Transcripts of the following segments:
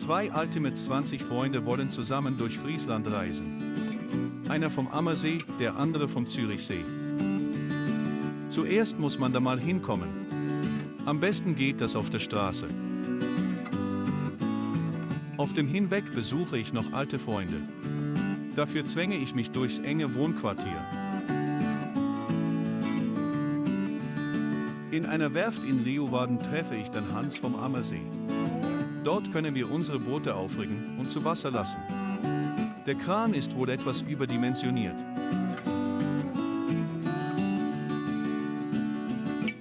Zwei Ultimate 20 Freunde wollen zusammen durch Friesland reisen. Einer vom Ammersee, der andere vom Zürichsee. Zuerst muss man da mal hinkommen. Am besten geht das auf der Straße. Auf dem Hinweg besuche ich noch alte Freunde. Dafür zwänge ich mich durchs enge Wohnquartier. In einer Werft in Leeuwarden treffe ich dann Hans vom Ammersee. Dort können wir unsere Boote aufrichten und zu Wasser lassen. Der Kran ist wohl etwas überdimensioniert.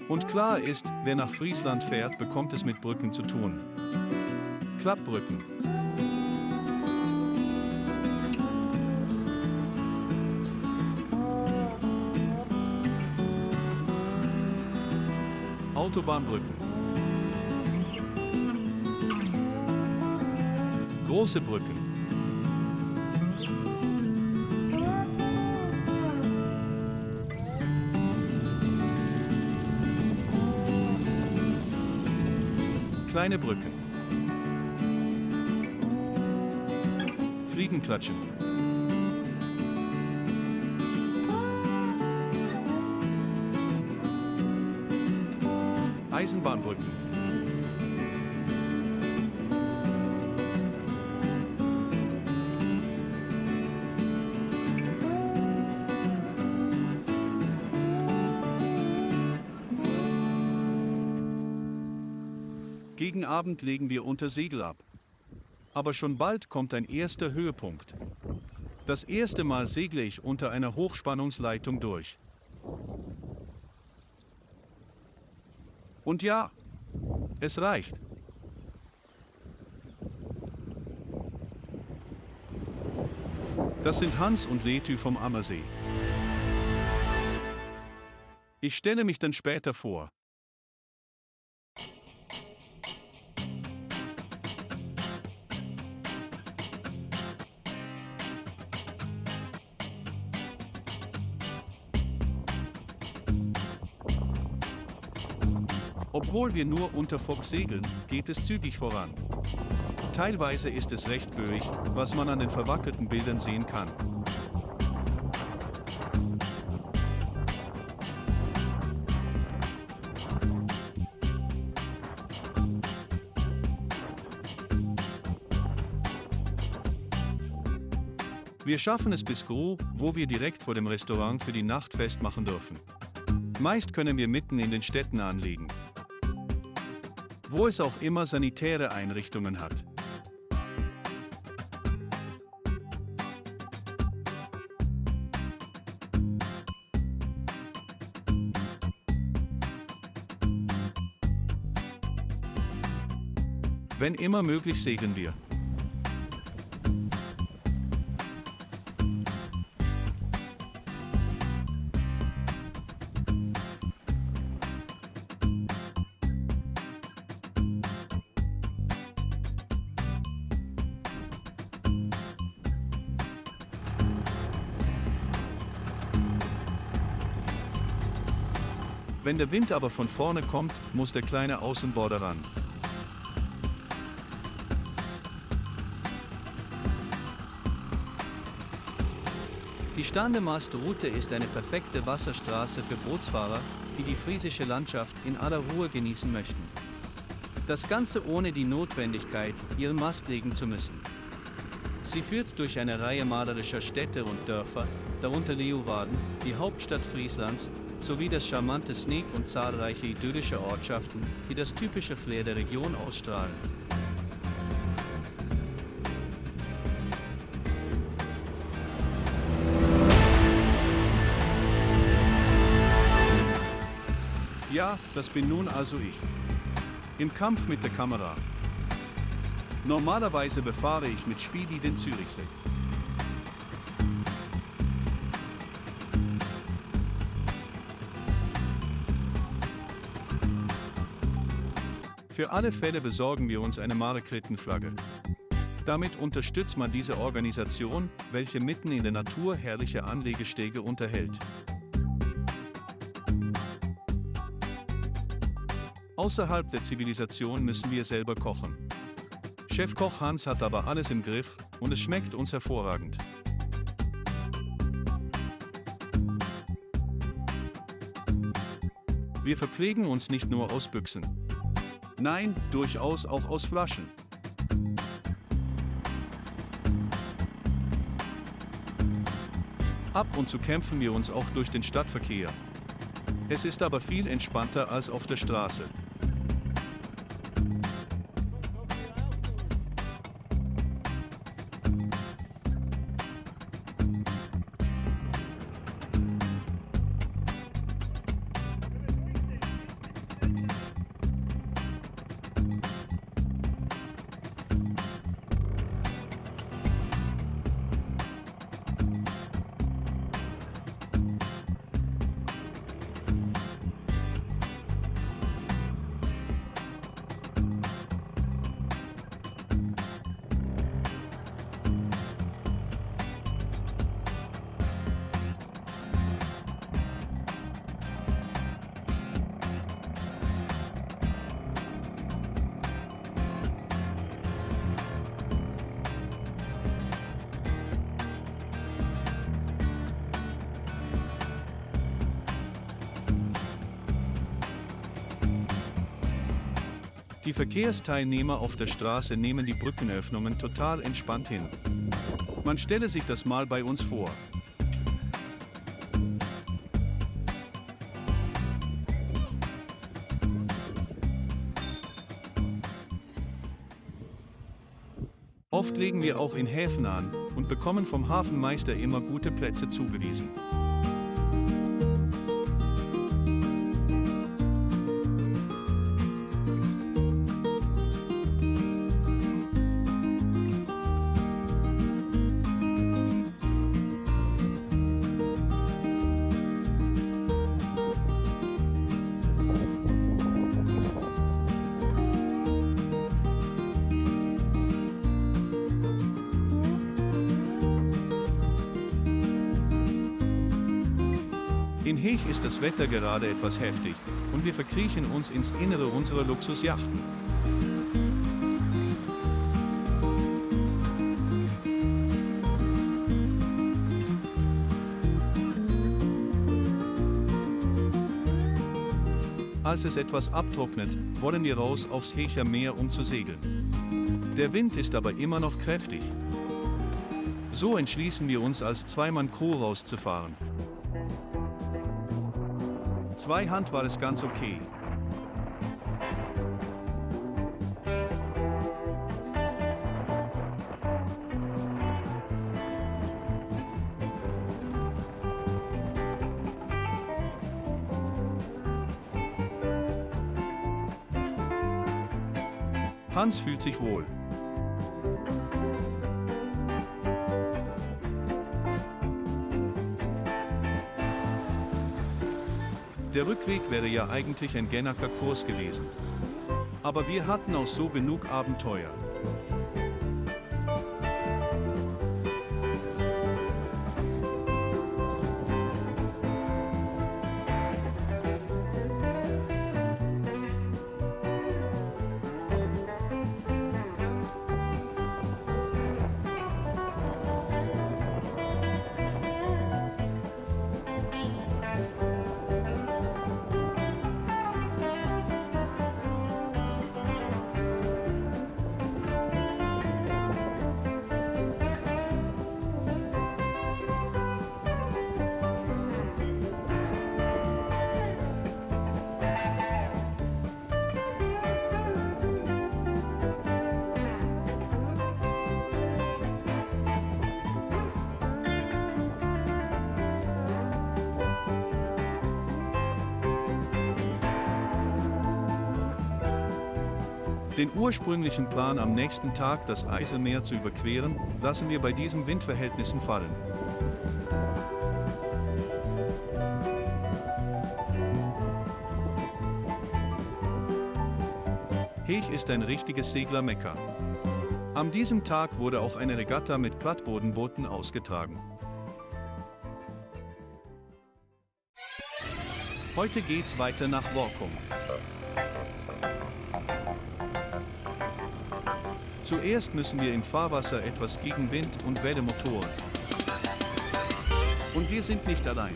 Und klar ist, wer nach Friesland fährt, bekommt es mit Brücken zu tun. Klappbrücken. Autobahnbrücken. Große Brücken. Kleine Brücken. Fliegenklatschen. Eisenbahnbrücken. Gegen Abend legen wir unter Segel ab. Aber schon bald kommt ein erster Höhepunkt. Das erste Mal segle ich unter einer Hochspannungsleitung durch. Und ja, es reicht. Das sind Hans und Letü vom Ammersee. Ich stelle mich dann später vor. Obwohl wir nur unter Fock segeln, geht es zügig voran. Teilweise ist es recht böig, was man an den verwackelten Bildern sehen kann. Wir schaffen es bis Gros, wo wir direkt vor dem Restaurant für die Nacht festmachen dürfen. Meist können wir mitten in den Städten anlegen, wo es auch immer sanitäre Einrichtungen hat. Wenn immer möglich segeln wir. Wenn der Wind aber von vorne kommt, muss der kleine Außenborder ran. Die Standemast-Route ist eine perfekte Wasserstraße für Bootsfahrer, die die friesische Landschaft in aller Ruhe genießen möchten. Das Ganze ohne die Notwendigkeit, ihren Mast legen zu müssen. Sie führt durch eine Reihe malerischer Städte und Dörfer, darunter Leeuwarden, die Hauptstadt Frieslands, sowie das charmante Sneek und zahlreiche idyllische Ortschaften, die das typische Flair der Region ausstrahlen. Ja, das bin nun also ich. Im Kampf mit der Kamera. Normalerweise befahre ich mit Speedy den Zürichsee. Für alle Fälle besorgen wir uns eine Marekritten-Flagge. Damit unterstützt man diese Organisation, welche mitten in der Natur herrliche Anlegestege unterhält. Außerhalb der Zivilisation müssen wir selber kochen. Chefkoch Hans hat aber alles im Griff und es schmeckt uns hervorragend. Wir verpflegen uns nicht nur aus Büchsen. Nein, durchaus auch aus Flaschen. Ab und zu kämpfen wir uns auch durch den Stadtverkehr. Es ist aber viel entspannter als auf der Straße. Die Verkehrsteilnehmer auf der Straße nehmen die Brückenöffnungen total entspannt hin. Man stelle sich das mal bei uns vor. Oft legen wir auch in Häfen an und bekommen vom Hafenmeister immer gute Plätze zugewiesen. In Heech ist das Wetter gerade etwas heftig und wir verkriechen uns ins Innere unserer Luxusjachten. Als es etwas abtrocknet, wollen wir raus aufs Heecher Meer, um zu segeln. Der Wind ist aber immer noch kräftig. So entschließen wir uns, als Zweimann-Crew rauszufahren. 2 Hand war es ganz okay. Hans fühlt sich wohl. Der Rückweg wäre ja eigentlich ein Gennaker Kurs gewesen. Aber wir hatten auch so genug Abenteuer. Den ursprünglichen Plan, am nächsten Tag das Eiselmeer zu überqueren, lassen wir bei diesen Windverhältnissen fallen. Heech ist ein richtiges Seglermekka. An diesem Tag wurde auch eine Regatta mit Plattbodenbooten ausgetragen. Heute geht's weiter nach Workum. Zuerst müssen wir im Fahrwasser etwas gegen Wind und Welle motoren. Und wir sind nicht allein.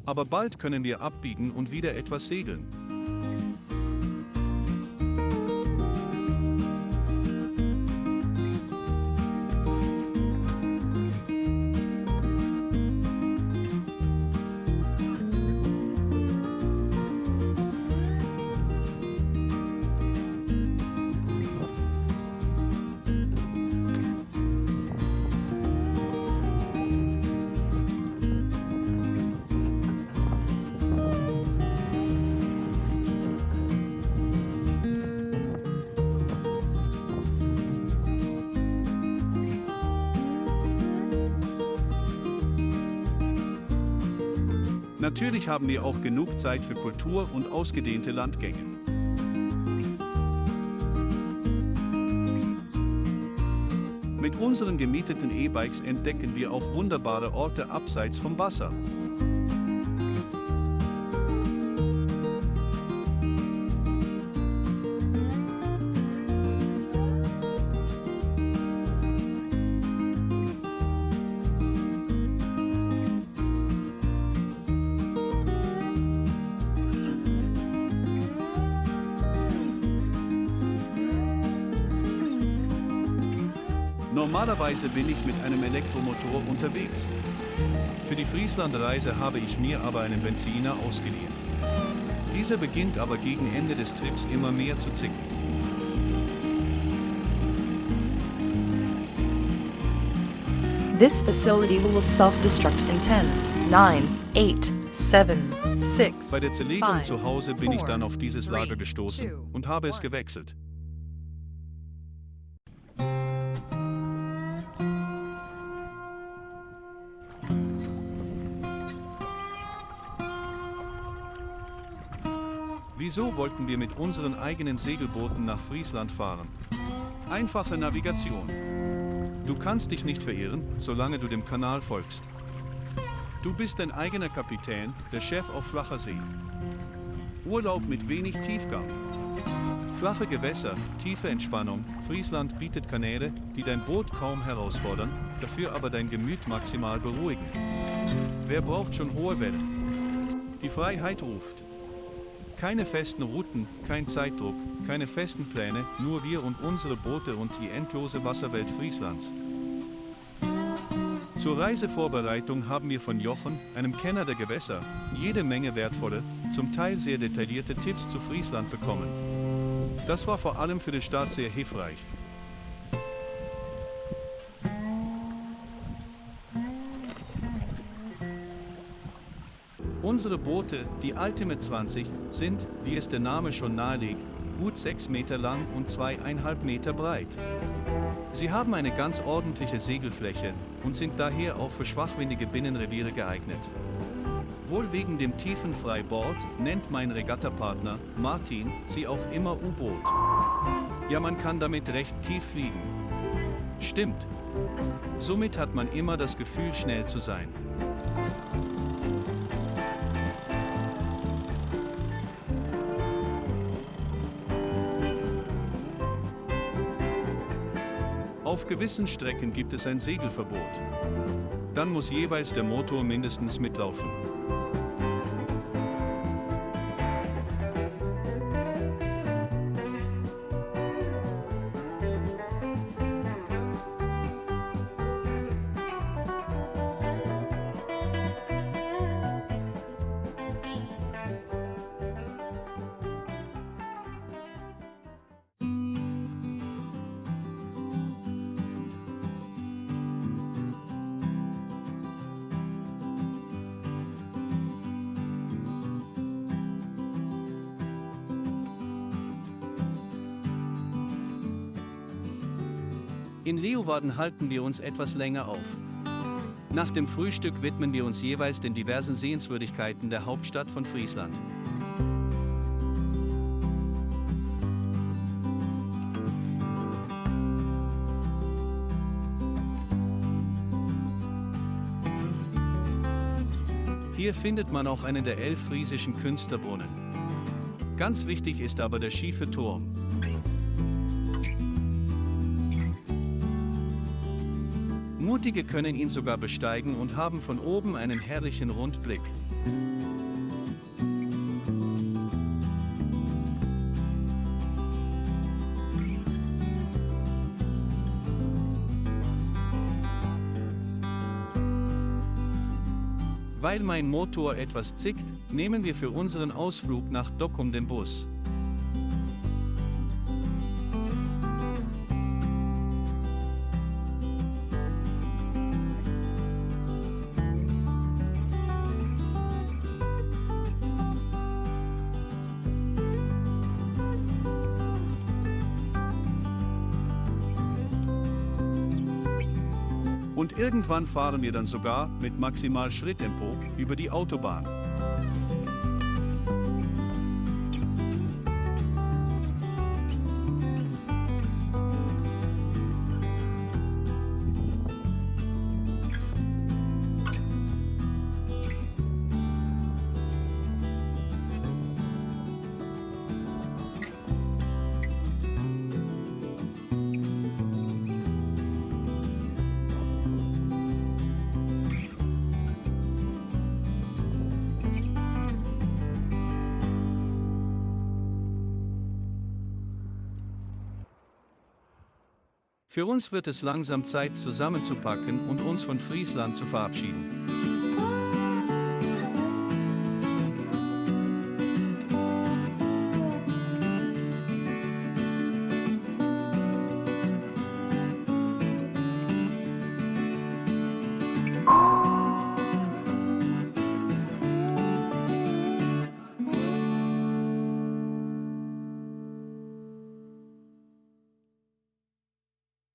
Aber bald können wir abbiegen und wieder etwas segeln. Natürlich haben wir auch genug Zeit für Kultur und ausgedehnte Landgänge. Mit unseren gemieteten E-Bikes entdecken wir auch wunderbare Orte abseits vom Wasser. Normalerweise bin ich mit einem Elektromotor unterwegs. Für die Frieslandreise habe ich mir aber einen Benziner ausgeliehen. Dieser beginnt aber gegen Ende des Trips immer mehr zu zicken. This facility will self-destruct in 10, 9, 8, 7, 6. Bei der Zerlegung 5, zu Hause bin ich dann auf dieses 3, Lager gestoßen 2, und habe es 1. gewechselt. Wieso wollten wir mit unseren eigenen Segelbooten nach Friesland fahren? Einfache Navigation. Du kannst dich nicht verirren, solange du dem Kanal folgst. Du bist dein eigener Kapitän, der Chef auf flacher See. Urlaub mit wenig Tiefgang. Flache Gewässer, tiefe Entspannung. Friesland bietet Kanäle, die dein Boot kaum herausfordern, dafür aber dein Gemüt maximal beruhigen. Wer braucht schon hohe Wellen? Die Freiheit ruft. Keine festen Routen, kein Zeitdruck, keine festen Pläne, nur wir und unsere Boote und die endlose Wasserwelt Frieslands. Zur Reisevorbereitung haben wir von Jochen, einem Kenner der Gewässer, jede Menge wertvolle, zum Teil sehr detaillierte Tipps zu Friesland bekommen. Das war vor allem für den Start sehr hilfreich. Unsere Boote, die Ultimate 20, sind, wie es der Name schon nahelegt, gut 6 Meter lang und 2,5 Meter breit. Sie haben eine ganz ordentliche Segelfläche und sind daher auch für schwachwindige Binnenreviere geeignet. Wohl wegen dem tiefen Freibord nennt mein Regattapartner, Martin, sie auch immer U-Boot. Ja, man kann damit recht tief fliegen. Stimmt. Somit hat man immer das Gefühl, schnell zu sein. Auf gewissen Strecken gibt es ein Segelverbot. Dann muss jeweils der Motor mindestens mitlaufen. In Leeuwarden halten wir uns etwas länger auf. Nach dem Frühstück widmen wir uns jeweils den diversen Sehenswürdigkeiten der Hauptstadt von Friesland. Hier findet man auch einen der 11 friesischen Künstlerbrunnen. Ganz wichtig ist aber der schiefe Turm. Mutige können ihn sogar besteigen und haben von oben einen herrlichen Rundblick. Weil mein Motor etwas zickt, nehmen wir für unseren Ausflug nach Dokkum den Bus. Und irgendwann fahren wir dann sogar, mit maximal Schritttempo, über die Autobahn. Für uns wird es langsam Zeit, zusammenzupacken und uns von Friesland zu verabschieden.